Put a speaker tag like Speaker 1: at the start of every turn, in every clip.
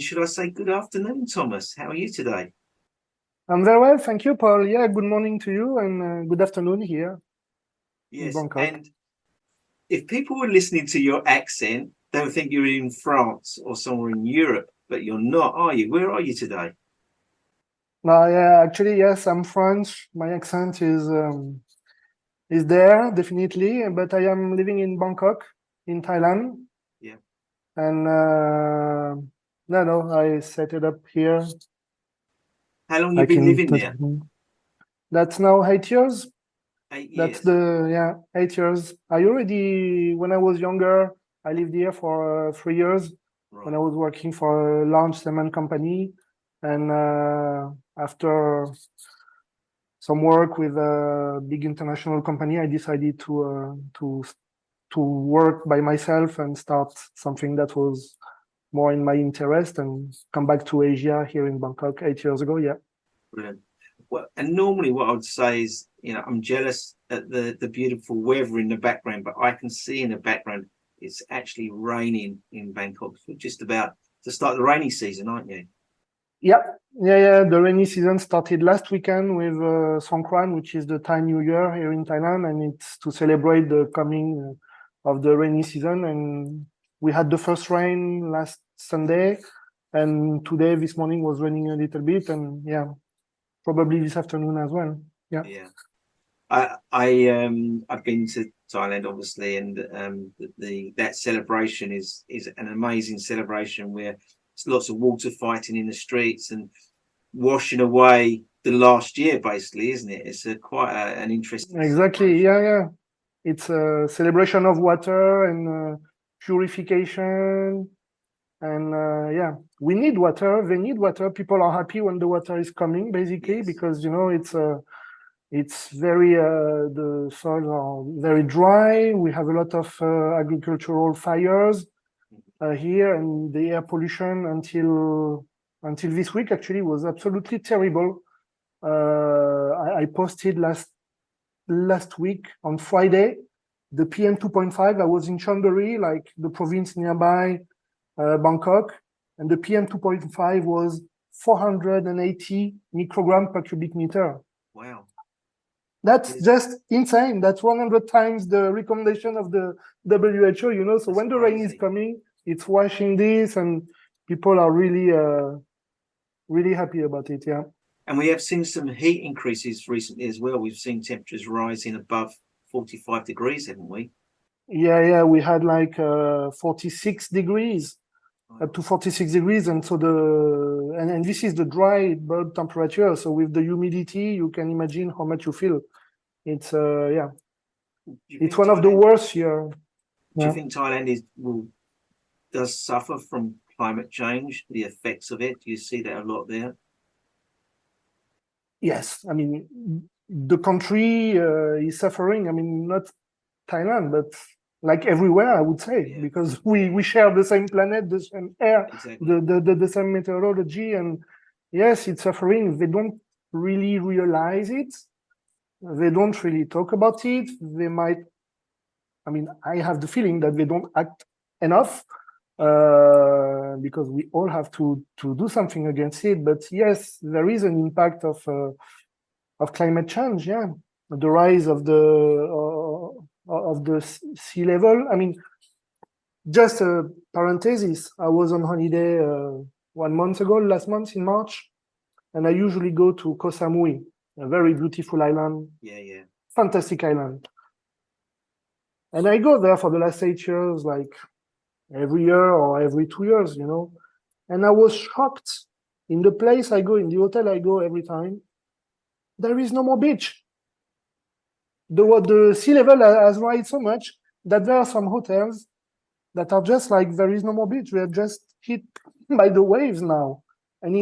Speaker 1: should I say good afternoon, Thomas? How are you today?
Speaker 2: I'm very well, thank you, Paul. Yeah, good morning to you and good afternoon here in
Speaker 1: Yes,
Speaker 2: Bangkok.
Speaker 1: and if people were listening to your accent, they would think you're in France or somewhere in Europe, but you're not, are you? Where are you today?
Speaker 2: No, yeah, actually, yes, I'm French. My accent is there definitely, but I am living in Bangkok, in Thailand,
Speaker 1: Yeah.
Speaker 2: and no, I set it up here.
Speaker 1: How long you
Speaker 2: I
Speaker 1: been
Speaker 2: can.
Speaker 1: living there?
Speaker 2: That's now 8 years.
Speaker 1: 8 years.
Speaker 2: That's 8 years. When I was younger, I lived here for 3 years when I
Speaker 1: Right.
Speaker 2: was working for a large cement company. And after some work with a big international company, I decided to work by myself and start something that was more in my interest and come back to Asia here in Bangkok 8 years ago. Yeah.
Speaker 1: Brilliant. Well, and normally what I would say is, I'm jealous at the beautiful weather in the background, but I can see in the background it's actually raining in Bangkok. You're just about to start the rainy season, aren't you?
Speaker 2: Yeah. The rainy season started last weekend with Songkran, which is the Thai New Year here in Thailand, and it's to celebrate the coming of the rainy season. And we had the first rain last Sunday, and today, this morning, was raining a little bit, and yeah, probably this afternoon as well. Yeah.
Speaker 1: Yeah. I've been to Thailand obviously, and that celebration is an amazing celebration where there's lots of water fighting in the streets and washing away the last year, basically, isn't it? It's an interesting
Speaker 2: Exactly. Yeah. It's a celebration of water and purification. And we need water. They need water. People are happy when the water is coming, basically,
Speaker 1: Yes.
Speaker 2: because it's very the soils are very dry. We have a lot of agricultural fires here, and the air pollution until this week actually was absolutely terrible. I posted last week on Friday the PM 2.5. I was in Chonburi, like the province nearby Bangkok, and the PM 2.5 was 480 microgram per cubic meter.
Speaker 1: Wow.
Speaker 2: That's just insane. That's 100 times the recommendation of the WHO, So when the rain is coming, it's washing this, and people are really happy about it, yeah.
Speaker 1: And we have seen some heat increases recently as well. We've seen temperatures rising above 45 degrees, haven't we?
Speaker 2: Yeah, we had like 46 degrees, up to 46 degrees. And so and this is the dry bulb temperature. So with the humidity, you can imagine how much you feel. It's, it's one of the worst here.
Speaker 1: Do you think Thailand does suffer from climate change, the effects of it? Do you see that a lot there?
Speaker 2: Yes, I mean, the country is suffering. I mean, not Thailand, but like everywhere, I would say, because we share the same planet, the same air, the same meteorology, and yes, it's suffering. They don't really realize it. They don't really talk about it. They might. I mean, I have the feeling that they don't act enough because we all have to do something against it. But yes, there is an impact of climate change. Yeah, the rise of the sea level. I mean, just a parenthesis. I was on holiday 1 month ago, last month in March, and I usually go to Koh Samui, a very beautiful island.
Speaker 1: Yeah.
Speaker 2: Fantastic island. And I go there for the last 8 years, like every year or every 2 years, And I was shocked. In the place I go, in the hotel I go every time, there is no more beach. The sea level has rise so much that there are some hotels that are just like, there is no more beach. We are just hit by the waves now. And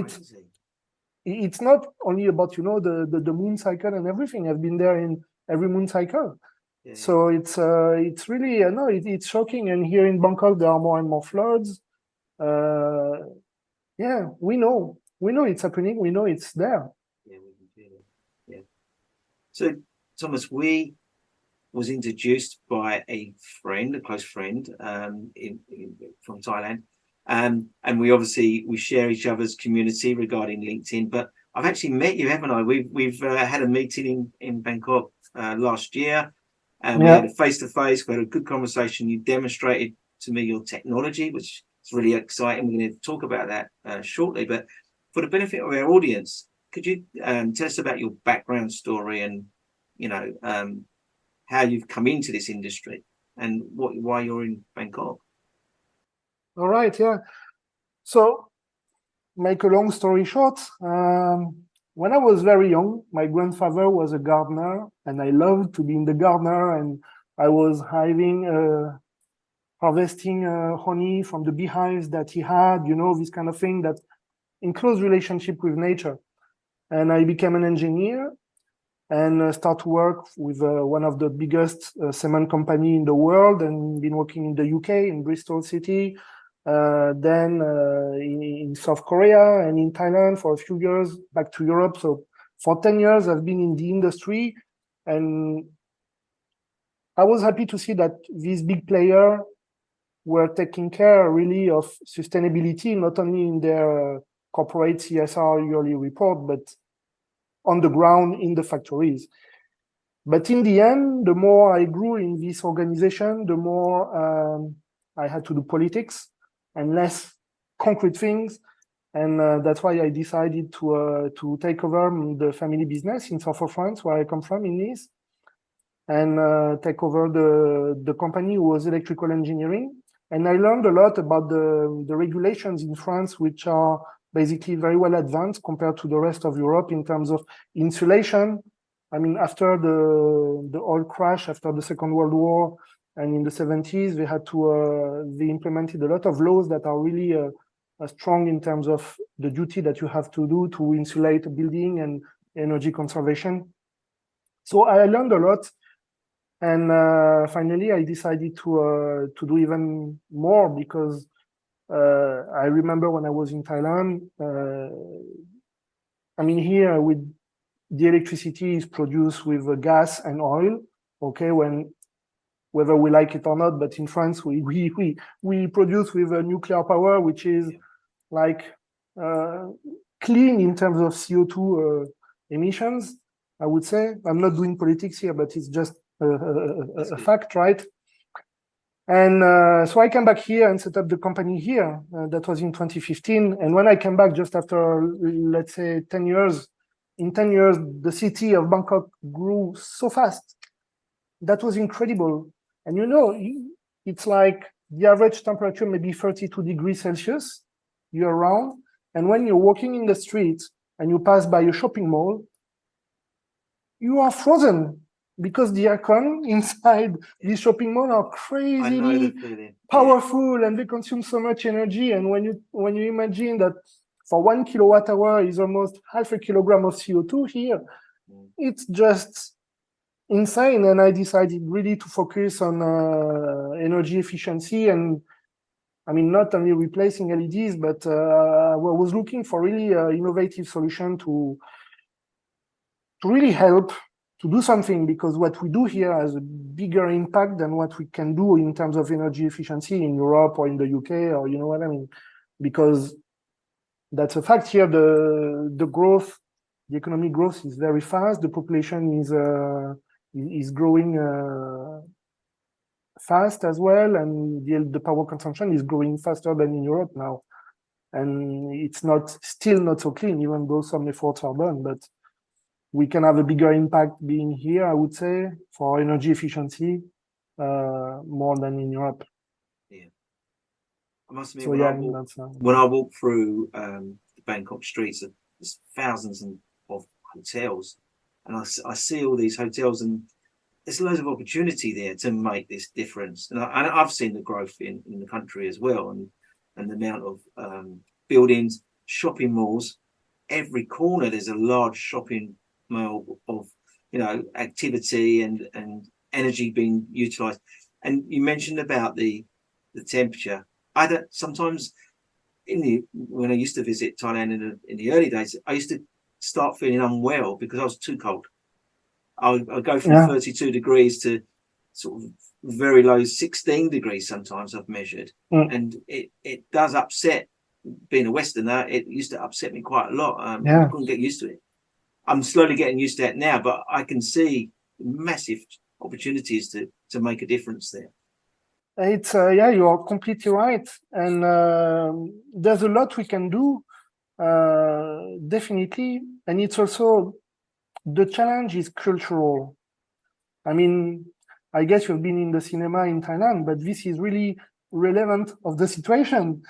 Speaker 2: it's not only about, the moon cycle and everything. I've been there in every moon cycle. Yeah. So it's really, it's shocking. And here in Bangkok, there are more and more floods. We know it's happening. We know it's there.
Speaker 1: Yeah, we can feel it. Yeah. So, Thomas, we was introduced by a close friend from Thailand. And we share each other's community regarding LinkedIn. But I've actually met you, haven't I? We've had a meeting in Bangkok last year, and we had a face-to-face. We had a good conversation. You demonstrated to me your technology, which is really exciting. We're going to talk about that shortly. But for the benefit of our audience, could you tell us about your background story and how you've come into this industry and why you're in Bangkok?
Speaker 2: All right, yeah. So, make a long story short, when I was very young, my grandfather was a gardener, and I loved to be in the gardener, and I was harvesting honey from the beehives that he had, this kind of thing, that in close relationship with nature. And I became an engineer and start to work with one of the biggest cement company in the world, and been working in the UK, in Bristol City, then in South Korea and in Thailand for a few years, back to Europe. So for 10 years, I've been in the industry, and I was happy to see that these big players were taking care really of sustainability, not only in their corporate CSR yearly report, but on the ground in the factories. But in the end, the more I grew in this organization, the more I had to do politics and less concrete things. And that's why I decided to take over the family business in south of France, where I come from, in Nice, and take over the company was electrical engineering. And I learned a lot about the regulations in France, which are basically very well advanced compared to the rest of Europe in terms of insulation. I mean, after the oil crash, after the Second World War, and in the 70s, they implemented a lot of laws that are really strong in terms of the duty that you have to do to insulate a building and energy conservation. So I learned a lot. And finally, I decided to do even more, because I remember when I was in Thailand, here the electricity is produced with gas and oil, okay, whether we like it or not, but in France, we produce with nuclear power, which is like clean in terms of CO2 emissions, I would say. I'm not doing politics here, but it's just a fact, right? And so I came back here and set up the company here. That was in 2015. And when I came back just after, let's say, 10 years, in 10 years, the city of Bangkok grew so fast. That was incredible. And it's like the average temperature maybe 32 degrees Celsius year round. And when you're walking in the streets and you pass by a shopping mall, you are frozen, because the aircon inside this shopping mall are crazily powerful, and they consume so much energy. And when you imagine that for 1 kilowatt hour is almost half a kilogram of CO2 here, it's just insane. And I decided really to focus on energy efficiency, and not only replacing LEDs, but I was looking for really innovative solution to really help to do something, because what we do here has a bigger impact than what we can do in terms of energy efficiency in Europe or in the UK, or you know what I mean? Because that's a fact here. The growth, the economic growth is very fast. The population is growing fast as well, and the power consumption is growing faster than in Europe now. And it's still not so clean, even though some efforts are done, but we can have a bigger impact being here, I would say, for energy efficiency, more than in Europe.
Speaker 1: Yeah. I must admit,
Speaker 2: so,
Speaker 1: when I walk through the Bangkok streets, there's thousands of hotels, and I see all these hotels, and there's loads of opportunity there to make this difference. And I've seen the growth in the country as well, and the amount of buildings, shopping malls. Every corner there's a large shopping mall of activity and energy being utilized. And you mentioned about the temperature. Sometimes when I used to visit Thailand in the early days, I used to start feeling unwell because I was too cold. I'd go from 32 degrees to sort of very low 16 degrees sometimes I've measured. And it does upset, being a Westerner, it used to upset me quite a lot. I couldn't get used to it. I'm slowly getting used to it now, but I can see massive opportunities to make a difference there.
Speaker 2: It's you are completely right, and there's a lot we can do, definitely. And it's also, the challenge is cultural. I mean, I guess you've been in the cinema in Thailand, but this is really relevant of the situation.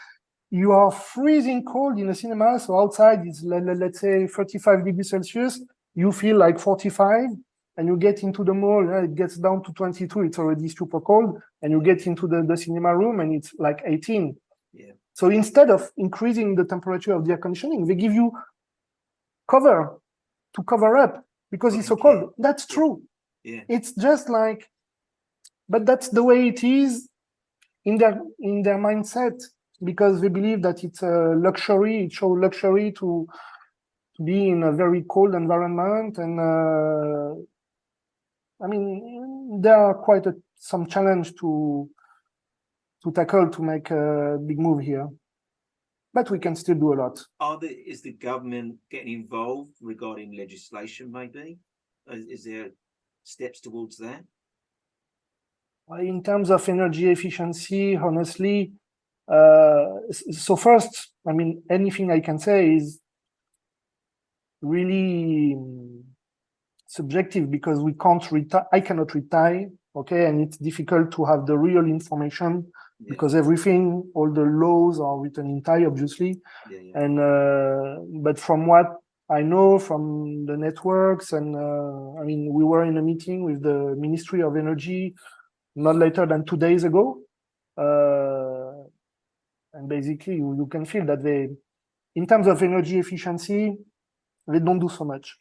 Speaker 2: You are freezing cold in a cinema, so outside it's, let's say, 35 degrees Celsius, you feel like 45, and you get into the mall, it gets down to 22, it's already super cold, and you get into the cinema room and it's like 18.
Speaker 1: Yeah.
Speaker 2: So instead of increasing the temperature of the air conditioning, they give you cover to cover up because it's so cold. That's true.
Speaker 1: Yeah.
Speaker 2: It's just like, but that's the way it is in their mindset, because they believe that it's a luxury. It shows luxury to be in a very cold environment. And I mean, there are quite some challenge to tackle to make a big move here, but we can still do a lot.
Speaker 1: Is the government getting involved regarding legislation? Maybe is there steps towards that?
Speaker 2: In terms of energy efficiency, honestly, so first, I mean, anything I can say is really subjective, because we can't retire. I cannot retire, okay, and it's difficult to have the real information, because everything, all the laws are written in Thai, obviously. And but from what I know from the networks, and I mean, we were in a meeting with the Ministry of Energy not later than 2 days ago, and basically you can feel that they, in terms of energy efficiency, they don't do so much.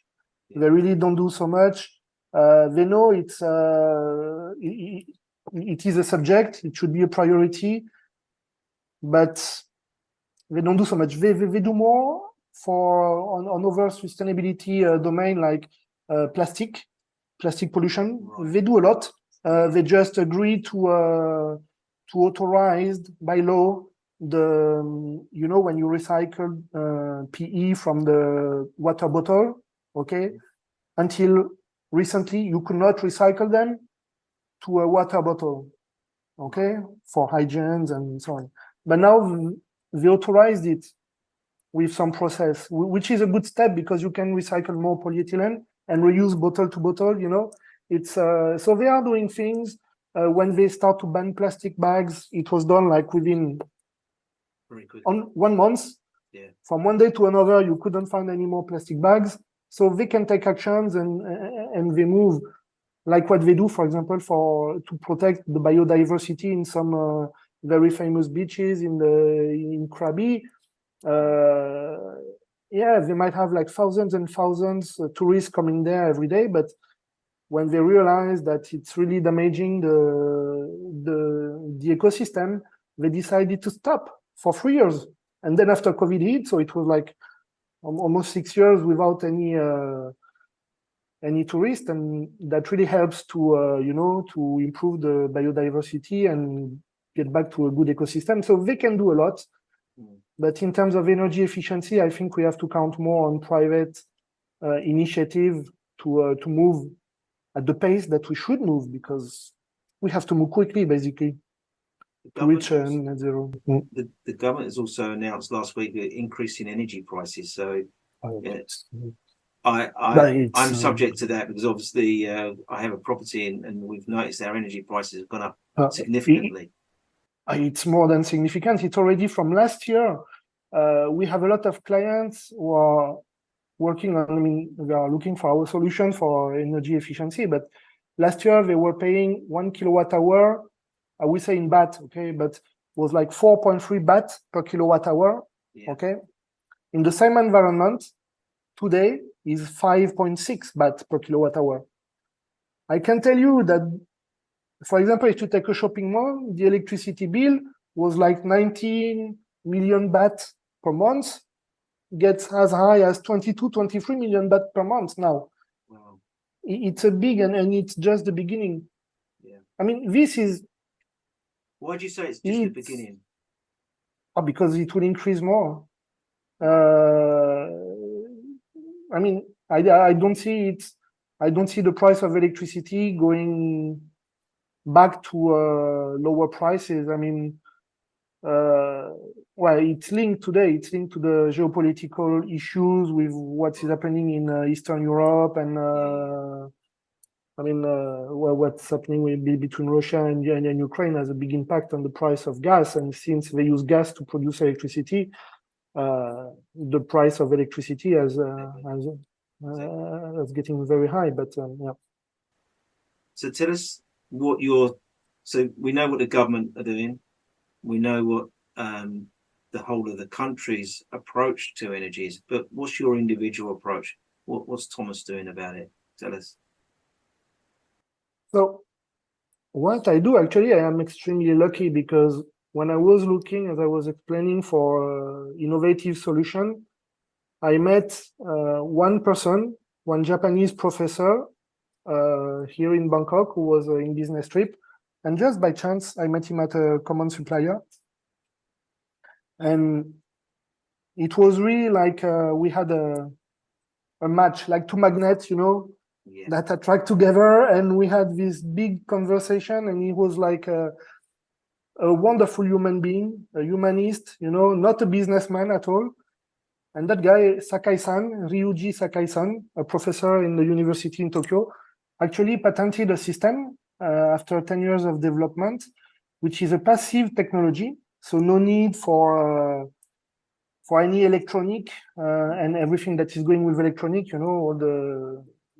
Speaker 2: They really don't do so much. They know it is a subject, it should be a priority, but they don't do so much. They do more on other sustainability domain, like plastic pollution. Right. They do a lot. They just agree to authorize by law the, when you recycle PE from the water bottle, okay? Until recently, you could not recycle them to a water bottle, okay? For hygienes and so on. But now they authorized it with some process, which is a good step, because you can recycle more polyethylene and reuse bottle to bottle, It's so they are doing things. When they start to ban plastic bags, it was done like within 1 month.
Speaker 1: Yeah.
Speaker 2: From one day to another, you couldn't find any more plastic bags. So they can take actions, and they move, like what they do, for example, to protect the biodiversity in some very famous beaches in Krabi. They might have like thousands and thousands of tourists coming there every day, but when they realize that it's really damaging the ecosystem, they decided to stop for 3 years. And then after COVID hit, so it was like almost 6 years without any tourists, and that really helps to to improve the biodiversity and get back to a good ecosystem. So they can do a lot. But in terms of energy efficiency, I think we have to count more on private initiative to move at the pace that we should move, because we have to move quickly, basically, to reach net zero.
Speaker 1: The government has also announced last week the increase in energy prices. So I'm subject to that, because obviously I have a property, and we've noticed our energy prices have gone up significantly.
Speaker 2: It's more than significant. It's already from last year. We have a lot of clients who are working on, they are looking for our solution for energy efficiency, but last year they were paying 1 kilowatt hour, I would say in baht, okay, but was like 4.3 baht per kilowatt hour, okay? In the same environment, today is 5.6 baht per kilowatt hour. I can tell you that, for example, if you take a shopping mall, the electricity bill was like 19 million baht per month, gets as high as 22, 23 million baht per month now. Wow. It's a big, and it's just the beginning.
Speaker 1: Yeah.
Speaker 2: I mean, this is.
Speaker 1: Why do you say it's just the beginning?
Speaker 2: Because it will increase more. I mean, I don't see it. I don't see the price of electricity going back to lower prices. I mean, well, it's linked today. It's linked to the geopolitical issues with what is happening in Eastern Europe, and I mean, what's happening between Russia and Ukraine has a big impact on the price of gas. And since they use gas to produce electricity, the price of electricity is getting very high. But yeah.
Speaker 1: So tell us what so we know what the government are doing. We know what the whole of the country's approach to energy is, but what's your individual approach? What's Thomas doing about it? Tell us.
Speaker 2: So what I do, actually, I am extremely lucky, because when I was looking, as I was explaining, for innovative solution, I met one person, one Japanese professor here in Bangkok, who was in business trip. And just by chance, I met him at a common supplier. And it was really like we had a match, like two magnets, that attract together. And we had this big conversation, and he was like a wonderful human being, a humanist, not a businessman at all. And that guy, Sakai-san, Ryuji Sakai-san, a professor in the university in Tokyo, actually patented a system after 10 years of development, which is a passive technology. So no need for any electronic and everything that is going with electronic, all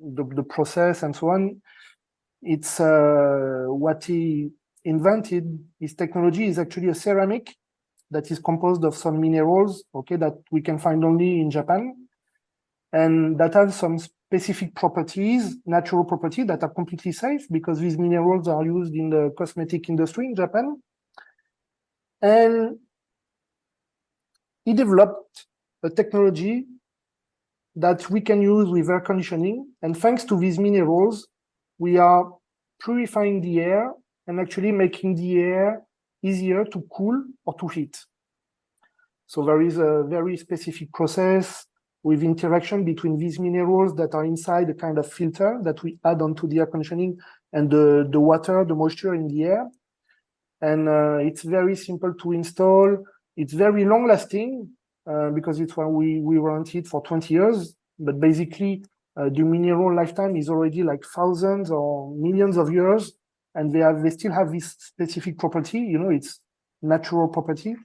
Speaker 2: the process and so on. It's what he invented. His technology is actually a ceramic that is composed of some minerals, that we can find only in Japan, and that have some specific properties, natural properties, that are completely safe, because these minerals are used in the cosmetic industry in Japan. And he developed a technology that we can use with air conditioning. And thanks to these minerals, we are purifying the air and actually making the air easier to cool or to heat. So there is a very specific process with interaction between these minerals that are inside a kind of filter that we add onto the air conditioning, and the water, the moisture in the air. And it's very simple to install. It's very long lasting because it's when we warranty it for 20 years. But basically, the mineral lifetime is already like thousands or millions of years, and they still have this specific property. It's natural property.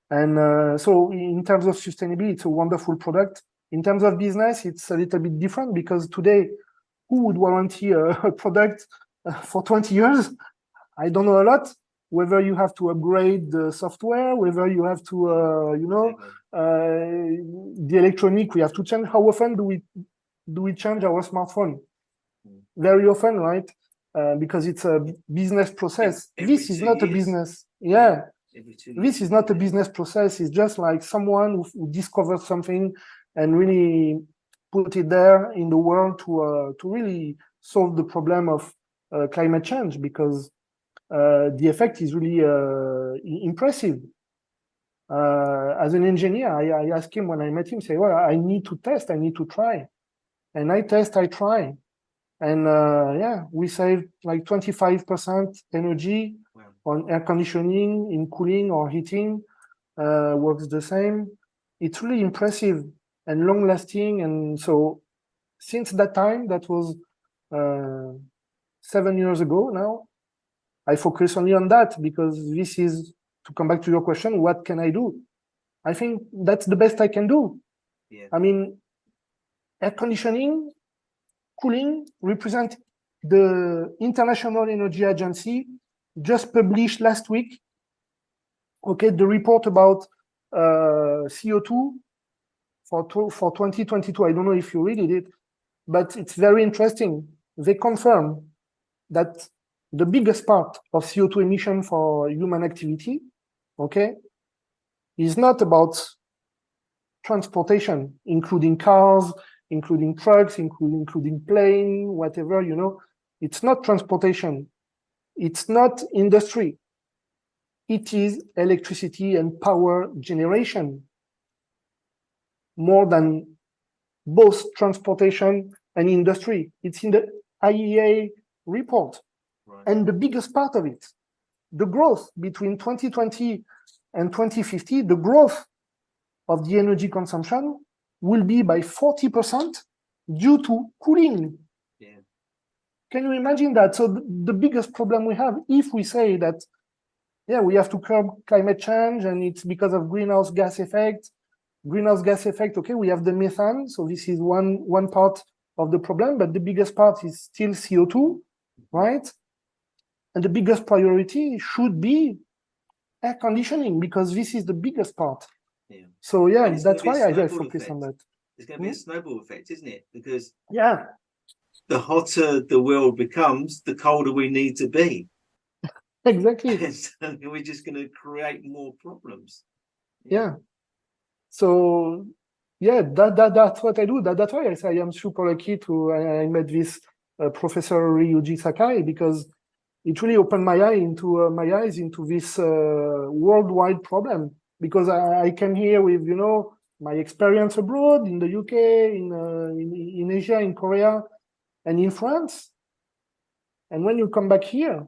Speaker 2: And so in terms of sustainability, it's a wonderful product. In terms of business, it's a little bit different, because today, who would warranty a product for 20 years? I don't know a lot. Whether you have to upgrade the software, whether you have to, the electronic, we have to change. How often do we change our smartphone? Very often, right? Because it's a business process. This is not a business. Yeah. This is not a business process. It's just like someone who discovered something and really put it there in the world to really solve the problem of climate change, because the effect is really impressive. As an engineer, I asked him when I met him, say, well, I need to test, I need to try. And I test, I try. And yeah, we saved like 25% energy on air conditioning, in cooling or heating, works the same. It's really impressive and long lasting. And so since that time, that was 7 years ago now, I focus only on that, because this is, to come back to your question, what can I do? I think that's the best I can do.
Speaker 1: Yeah.
Speaker 2: I mean, air conditioning, cooling represent the International Energy Agency just published last week, the report about CO2 for 2022. I don't know if you read it, but it's very interesting. They confirm that the biggest part of CO2 emission for human activity, is not about transportation, including cars, including trucks, including plane, whatever, It's not transportation. it's not industry. It is electricity and power generation more than both transportation and industry. It's in the IEA report.
Speaker 1: Right.
Speaker 2: And the biggest part of it, the growth between 2020 and 2050, the growth of the energy consumption will be by 40% due to cooling.
Speaker 1: Yeah.
Speaker 2: Can you imagine that? So the biggest problem we have, if we say that, yeah, we have to curb climate change and it's because of greenhouse gas effect, okay, we have the methane. So this is one part of the problem, but the biggest part is still CO2, right? And the biggest priority should be air conditioning, because this is the biggest part.
Speaker 1: Yeah.
Speaker 2: So yeah, that's why I focus on that.
Speaker 1: It's going to be a snowball effect, isn't it? Because
Speaker 2: yeah,
Speaker 1: the hotter the world becomes, the colder we need to be.
Speaker 2: Exactly.
Speaker 1: And so we're just going to create more problems.
Speaker 2: Yeah. So yeah, that's what I do. That's why I say I am super lucky I met this Professor Ryuji Sakai, because it really opened my eyes into this worldwide problem. Because I came here with my experience abroad in the UK, in Asia, in Korea, and in France. And when you come back here,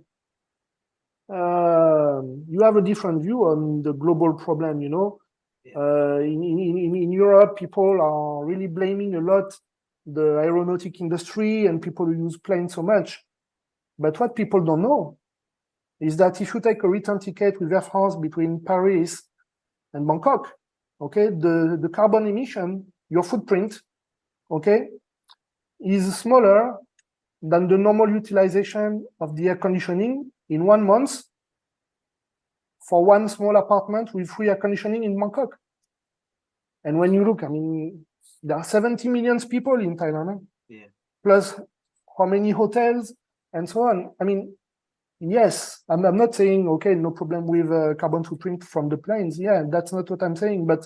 Speaker 2: you have a different view on the global problem. In Europe, people are really blaming a lot the aeronautic industry and people who use planes so much. But what people don't know is that if you take a return ticket with Air France between Paris and Bangkok, okay, the carbon emission, your footprint, okay, is smaller than the normal utilization of the air conditioning in 1 month for one small apartment with free air conditioning in Bangkok. And when you look, I mean, there are 70 million people in Thailand, plus how many hotels and so on. I mean, yes, I'm not saying, okay, no problem with carbon footprint from the planes. Yeah, that's not what I'm saying. But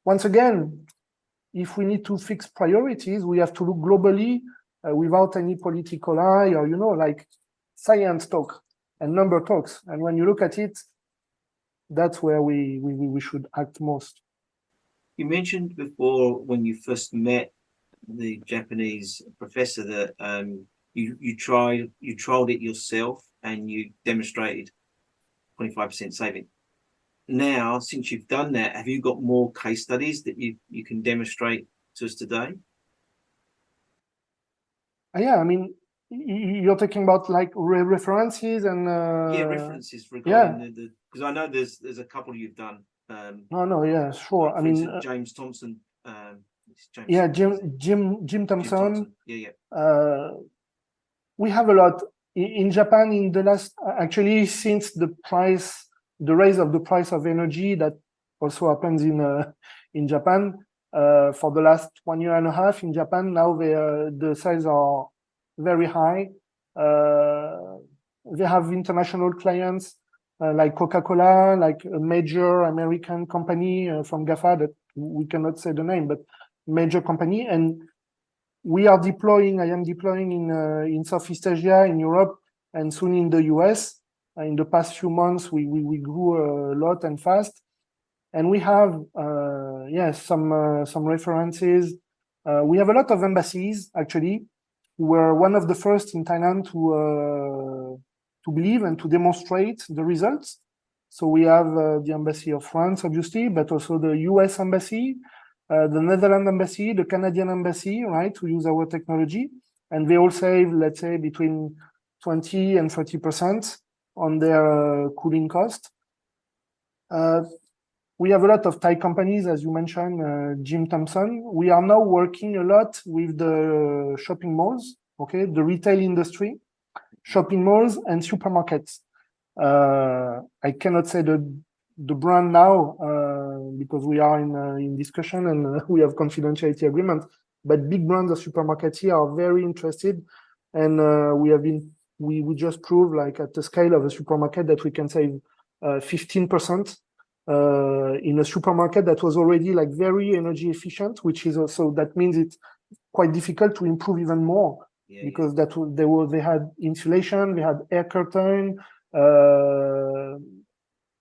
Speaker 2: once again, if we need to fix priorities, we have to look globally without any political eye or, like science talk and number talks. And when you look at it, that's where we should act most.
Speaker 1: You mentioned before when you first met the Japanese professor that you trialed it yourself and you demonstrated 25% saving. Now, since you've done that, have you got more case studies that you can demonstrate to us today?
Speaker 2: Yeah, I mean, you're talking about like references and
Speaker 1: references regarding the because I know there's a couple you've done.
Speaker 2: Yeah, sure. I mean,
Speaker 1: James Thompson.
Speaker 2: Jim Thompson.
Speaker 1: Yeah.
Speaker 2: We have a lot in Japan in the last, actually, since the rise of the price of energy that also happens in Japan for the last 1 year and a half in Japan. Now the sales are very high. They have international clients like Coca-Cola, like a major American company from GAFA that we cannot say the name, but major company. And I am deploying in Southeast Asia, in Europe, and soon in the US. In the past few months, we grew a lot and fast. And we have, some references. We have a lot of embassies, actually. We were one of the first in Thailand to believe and to demonstrate the results. So we have the Embassy of France, obviously, but also the US Embassy, the Netherlands Embassy, the Canadian Embassy, right, to use our technology. And they all save, let's say, between 20 and 30% on their cooling cost. We have a lot of Thai companies, as you mentioned, Jim Thompson. We are now working a lot with the shopping malls, okay, the retail industry, shopping malls and supermarkets. I cannot say the brand now because we are in discussion and we have confidentiality agreement. But big brands of supermarkets here are very interested, and we just proved, like at the scale of a supermarket, that we can save 15% in a supermarket that was already like very energy efficient, which is also, that means it's quite difficult to improve even more because they had insulation, they had air curtain,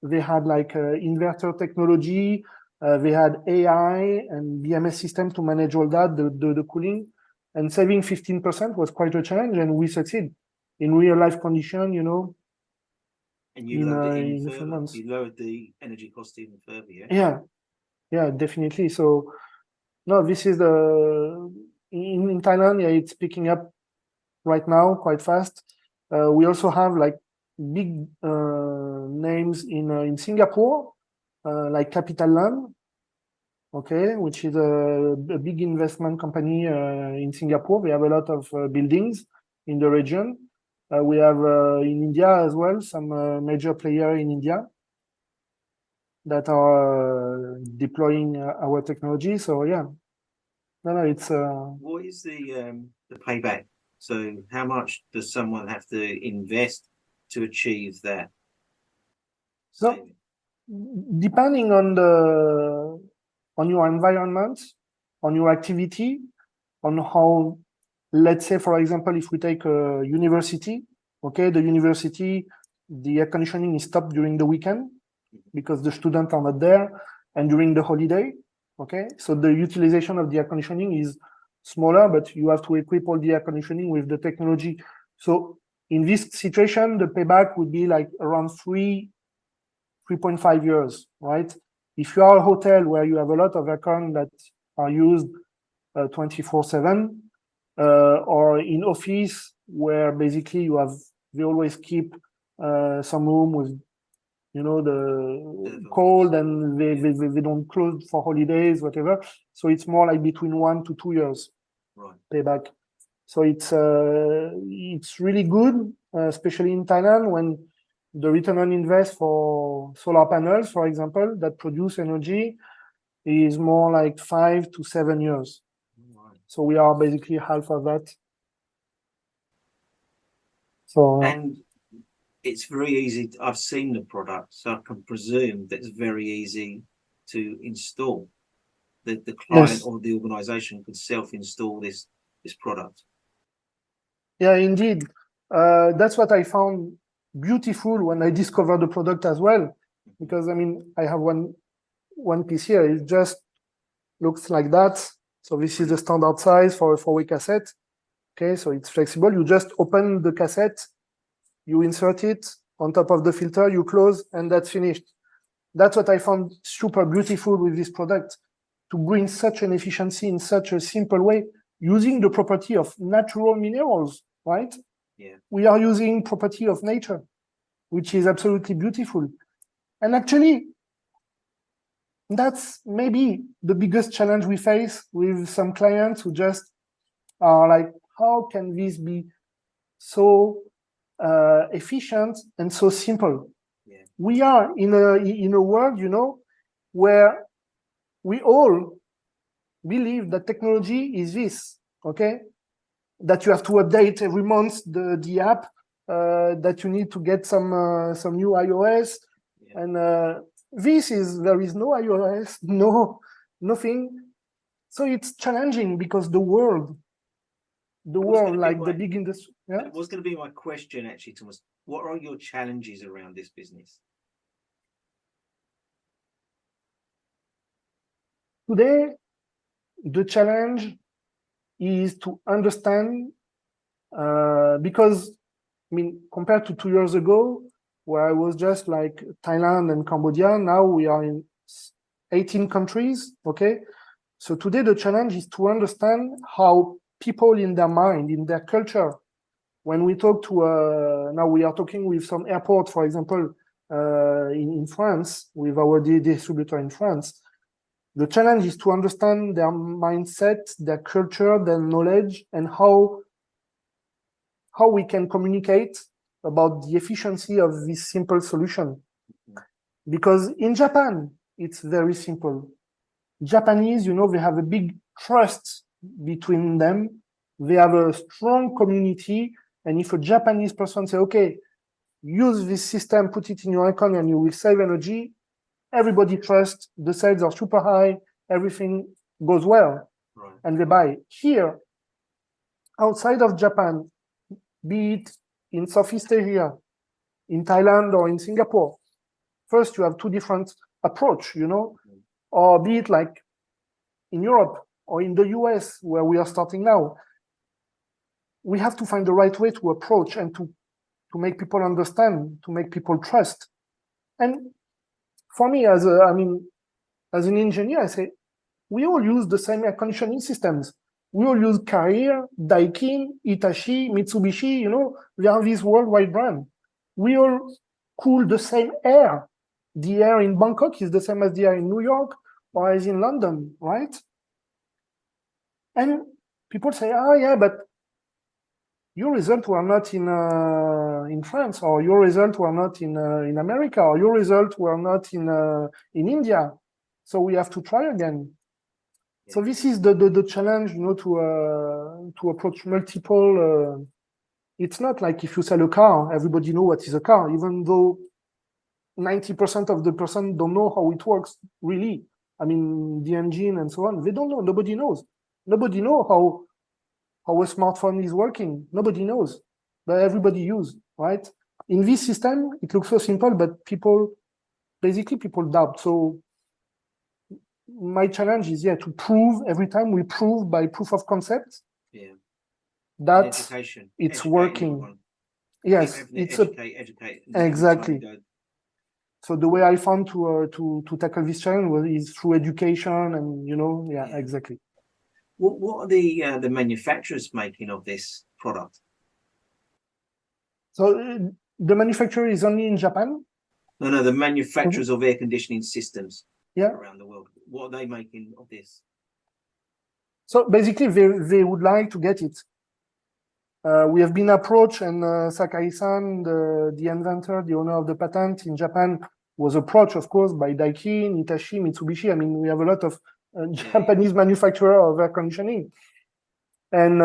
Speaker 2: they had like inverter technology, they had AI and BMS system to manage all that, the cooling, and saving 15% was quite a challenge, and we succeed in real life condition, you know.
Speaker 1: And you lowered it even further. You lowered the energy cost even further, yeah?
Speaker 2: Yeah, definitely. So, no, this is in Thailand, yeah, it's picking up right now quite fast. We also have like big names in Singapore, like Capital Land, okay, which is a big investment company in Singapore. We have a lot of buildings in the region. We have in India as well, some major player in India that are deploying our technology. So yeah, no, it's.
Speaker 1: What is the payback? So how much does someone have to invest to achieve that?
Speaker 2: So, depending on your environment, on your activity, on how, let's say, for example, if we take a university, okay, the university, the air conditioning is stopped during the weekend because the students are not there, and during the holiday, okay, so the utilization of the air conditioning is smaller, but you have to equip all the air conditioning with the technology. So in this situation, the payback would be like around 3.5 years, right? If you are a hotel where you have a lot of aircon that are used 24/7, or in office where basically they always keep some room with, you know, the cold, and they don't close for holidays, whatever. So it's more like between 1 to 2 years payback. So it's really good, especially in Thailand, when the return on invest for solar panels, for example, that produce energy is more like 5 to 7 years. So we are basically half of that. So
Speaker 1: and it's very easy. I've seen the product, so I can presume that it's very easy to install. The client, yes, or the organization could self-install this product.
Speaker 2: Yeah, indeed. That's what I found beautiful when I discovered the product as well. Because I mean, I have one piece here. It just looks like that. So this is the standard size for a 4-way cassette. Okay, so it's flexible. You just open the cassette, you insert it on top of the filter, you close, and that's finished. That's what I found super beautiful with this product, to bring such an efficiency in such a simple way, using the property of natural minerals, right?
Speaker 1: Yeah.
Speaker 2: We are using property of nature, which is absolutely beautiful. And actually, that's maybe the biggest challenge we face with some clients who just are like, how can this be so efficient and so simple?
Speaker 1: Yeah.
Speaker 2: We are in a world, you know, where we all believe that technology is this, okay? That you have to update every month the app, that you need to get some new iOS, yeah, and there is no iOS, nothing. So it's challenging because the world, like the big industry. Yeah?
Speaker 1: It was going to be my question, actually, Thomas. What are your challenges around this business?
Speaker 2: Today, the challenge is to understand, because, I mean, compared to 2 years ago, where I was just like Thailand and Cambodia, now we are in 18 countries, okay? So today the challenge is to understand how people in their mind, in their culture, when we talk to, now we are talking with some airport, for example, in France, with our distributor in France, the challenge is to understand their mindset, their culture, their knowledge, and how we can communicate about the efficiency of this simple solution. Because in Japan, it's very simple. Japanese, you know, they have a big trust between them. They have a strong community. And if a Japanese person say, okay, use this system, put it in your account, and you will save energy, everybody trusts, the sales are super high, everything goes well, right, and they buy. Here, outside of Japan, be it in Southeast Asia, in Thailand or in Singapore, first you have two different approach, or be it like in Europe or in the US where we are starting now. We have to find the right way to approach and to make people understand, to make people trust. And for me, as an engineer, I say, we all use the same air conditioning systems. We all use Carrier, Daikin, Hitachi, Mitsubishi, we are this worldwide brand. We all cool the same air. The air in Bangkok is the same as the air in New York or as in London, right? And people say, oh yeah, but your results were not in France, or your results were not in America, or your results were not in India. So we have to try again. Yeah. So this is the challenge, to approach multiple. It's not like if you sell a car, everybody know what is a car, even though 90% of the person don't know how it works really. I mean, the engine and so on, they don't know. Nobody knows. Nobody know how a smartphone is working. Nobody knows, but everybody use, right? In this system, it looks so simple, but people doubt. So my challenge is, to prove every time we prove by proof of concept that it's working. Everyone. Yes, it's
Speaker 1: educate.
Speaker 2: Exactly. So the way I found to tackle this challenge is through education and exactly.
Speaker 1: What are the manufacturers making of this product?
Speaker 2: So the manufacturer is only in Japan?
Speaker 1: No, the manufacturers of air conditioning systems around the world. What are they making of this?
Speaker 2: So basically, they would like to get it. We have been approached, and Sakai-san, the inventor, the owner of the patent in Japan, was approached, of course, by Daikin, Hitachi, Mitsubishi. I mean, we have a lot of Japanese manufacturer of air conditioning. And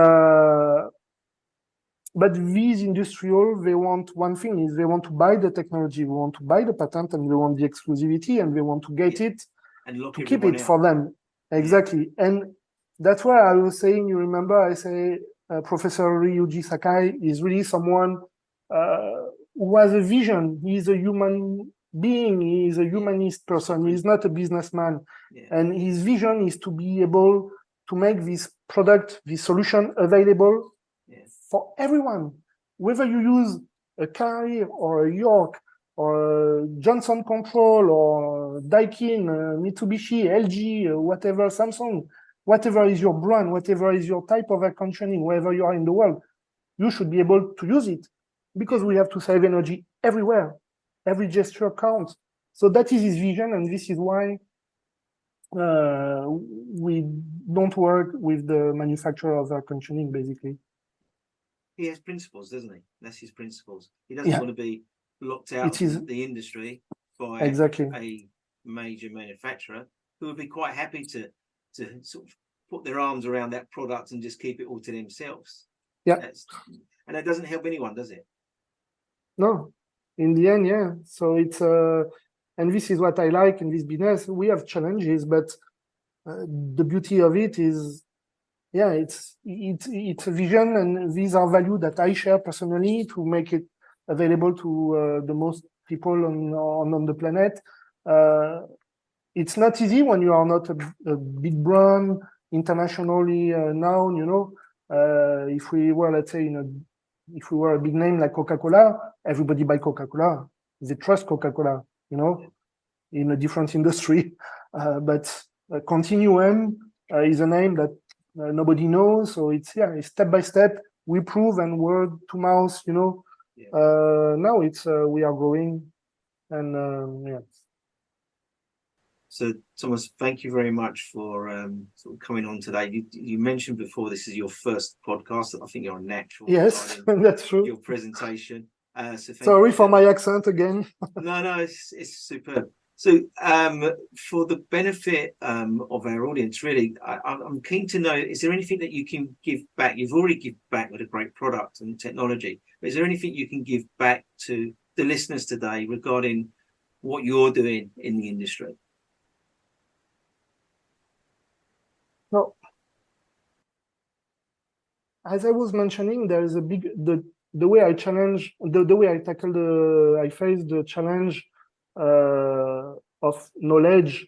Speaker 2: but these industrial, they want one thing, is they want to buy the technology, they want to buy the patent, and they want the exclusivity, and they want to get it
Speaker 1: and
Speaker 2: to keep it for them. Exactly. And that's why I was saying, you remember, I say Professor Ryuji Sakai is really someone who has a vision. He's a human being, he's a humanist person, he's not a businessman. And his vision is to be able to make this product, this solution available for everyone, whether you use a Carrier or a York or a Johnson Control or Daikin, Mitsubishi, LG, whatever, Samsung, whatever is your brand, whatever is your type of air conditioning, wherever you are in the world, you should be able to use it, because we have to save energy everywhere. Every gesture counts. So that is his vision, and this is why we don't work with the manufacturer of air conditioning, basically.
Speaker 1: He has principles, doesn't he? That's his principles. He doesn't want to be locked out of the industry by a major manufacturer who would be quite happy to sort of put their arms around that product and just keep it all to themselves. And that doesn't help anyone, does it?
Speaker 2: No, in the end, So it's and this is what I like in this business. We have challenges, but the beauty of it is, it's a vision, and these are value that I share personally to make it available to the most people on the planet. It's not easy when you are not a big brand, internationally known. If we were, let's say, if we were a big name like Coca-Cola, everybody buy Coca-Cola. They trust Coca-Cola, in a different industry. But Continuum is a name that nobody knows. So it's step by step. We prove, and word to mouth, now it's we are growing, and
Speaker 1: So Thomas, thank you very much for sort of coming on today. You mentioned before this is your first podcast. I think you're natural.
Speaker 2: Yes, that's true.
Speaker 1: Your presentation. So
Speaker 2: sorry for my accent again.
Speaker 1: No, it's superb. So for the benefit of our audience, really, I'm keen to know, is there anything that you can give back? You've already given back with a great product and technology, but is there anything you can give back to the listeners today regarding what you're doing in the industry?
Speaker 2: No. as I was mentioning, there is a big the way I challenge the way I tackle I face the challenge of knowledge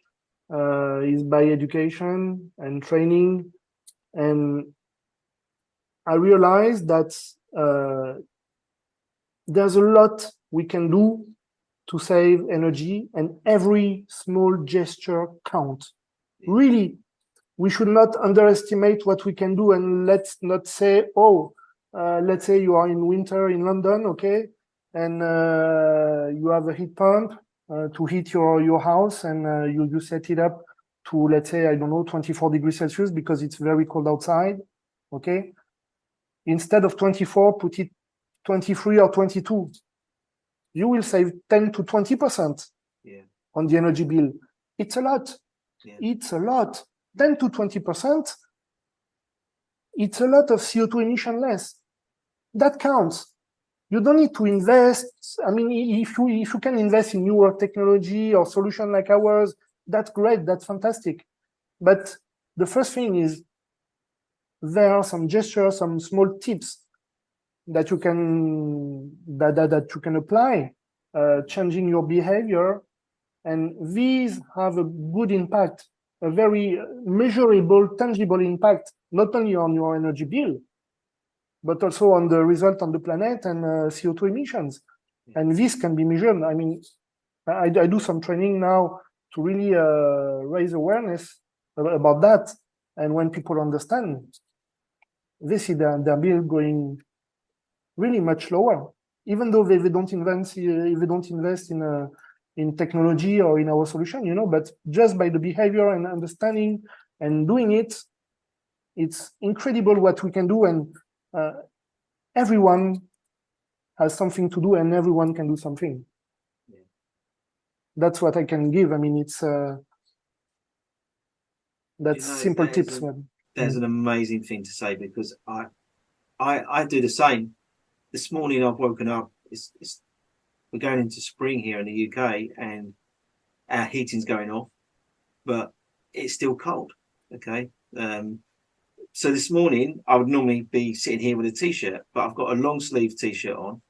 Speaker 2: is by education and training, and I realized that there's a lot we can do to save energy, and every small gesture counts. Really, we should not underestimate what we can do, and let's not say, oh, let's say you are in winter in London, okay, and you have a heat pump to heat your house, and you set it up to, let's say, I don't know, 24 degrees Celsius because it's very cold outside, okay? Instead of 24, put it 23 or 22. You will save 10 to 20% on the energy bill. It's a lot. Yeah. It's a lot. 10 to 20%. It's a lot of CO2 emission less. That counts. You don't need to invest. I mean, if you can invest in newer technology or solution like ours, that's great. That's fantastic. But the first thing is there are some gestures, some small tips that you can that you can apply, changing your behavior, and these have a good impact, a very measurable, tangible impact, not only on your energy bill, but also on the result on the planet and CO2 emissions. Yeah. And this can be measured. I mean, I do some training now to really raise awareness about that. And when people understand, they see their bill going really much lower, even though they don't invest in technology or in our solution, you know. But just by the behavior and understanding and doing it, it's incredible what we can do. And everyone has something to do, and everyone can do something. Yeah. That's what I can give. I mean, it's that's simple tips.
Speaker 1: That's an amazing thing to say, because I do the same. This morning I've woken up. We're going into spring here in the UK, and our heating's going off, but it's still cold. Okay. So this morning I would normally be sitting here with a t-shirt, but I've got a long sleeve t-shirt on.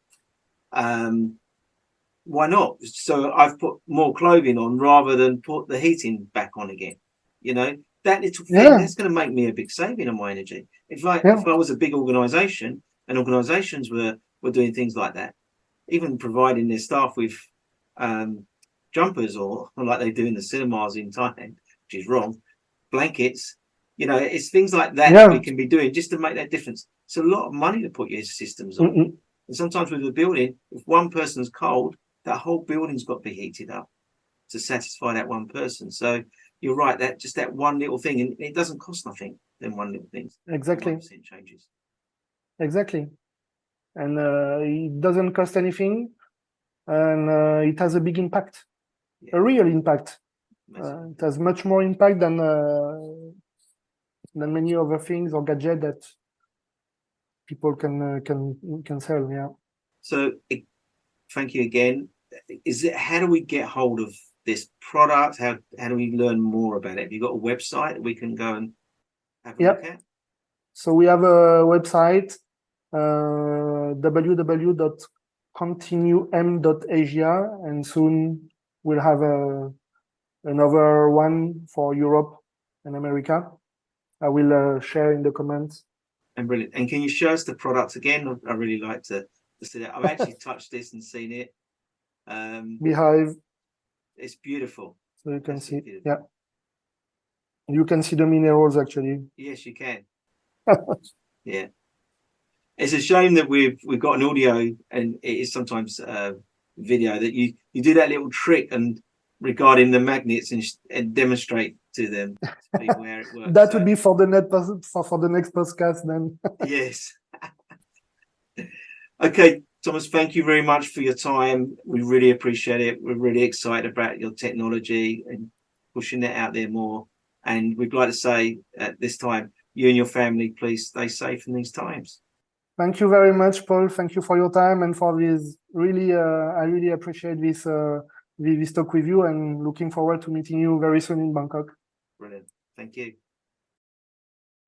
Speaker 1: Why not? So I've put more clothing on rather than put the heating back on again. You know, that little thing, that's going to make me a big saving on my energy. If I was a big organization, and organizations were doing things like that, even providing their staff with jumpers, or like they do in the cinemas in Thailand, which is wrong, blankets, you know, it's things like that that we can be doing just to make that difference. It's a lot of money to put your systems on. Mm-hmm. And sometimes with the building, if one person's cold, that whole building's got to be heated up to satisfy that one person. So you're right, that just that one little thing, and it doesn't cost nothing, then one little thing.
Speaker 2: Exactly.
Speaker 1: Changes.
Speaker 2: Exactly. And it doesn't cost anything, and it has a big impact, a real impact. It has much more impact than many other things or gadgets that people can sell. Yeah.
Speaker 1: So thank you again. How do we get hold of this product? How do we learn more about it? Have you got a website we can go and have a look at?
Speaker 2: So we have a website, www.continuem.asia, and soon we'll have another one for Europe and America. I will share in the comments.
Speaker 1: And brilliant. And can you show us the product again? I really like to see that. I've actually touched this and seen it.
Speaker 2: Behive.
Speaker 1: It's beautiful.
Speaker 2: So you can see, you can see the minerals actually.
Speaker 1: Yes, you can. Yeah. It's a shame that we've got an audio, and it is sometimes video, that you do that little trick and regarding the magnets and demonstrate to them, to people how it works.
Speaker 2: That would be for the next podcast then.
Speaker 1: Yes. Okay, Thomas, thank you very much for your time. We really appreciate it. We're really excited about your technology and pushing it out there more. And we'd like to say at this time, you and your family, please stay safe in these times.
Speaker 2: Thank you very much, Paul. Thank you for your time and for this. Really, I really appreciate this talk with you, and looking forward to meeting you very soon in Bangkok.
Speaker 1: Brilliant. Thank you.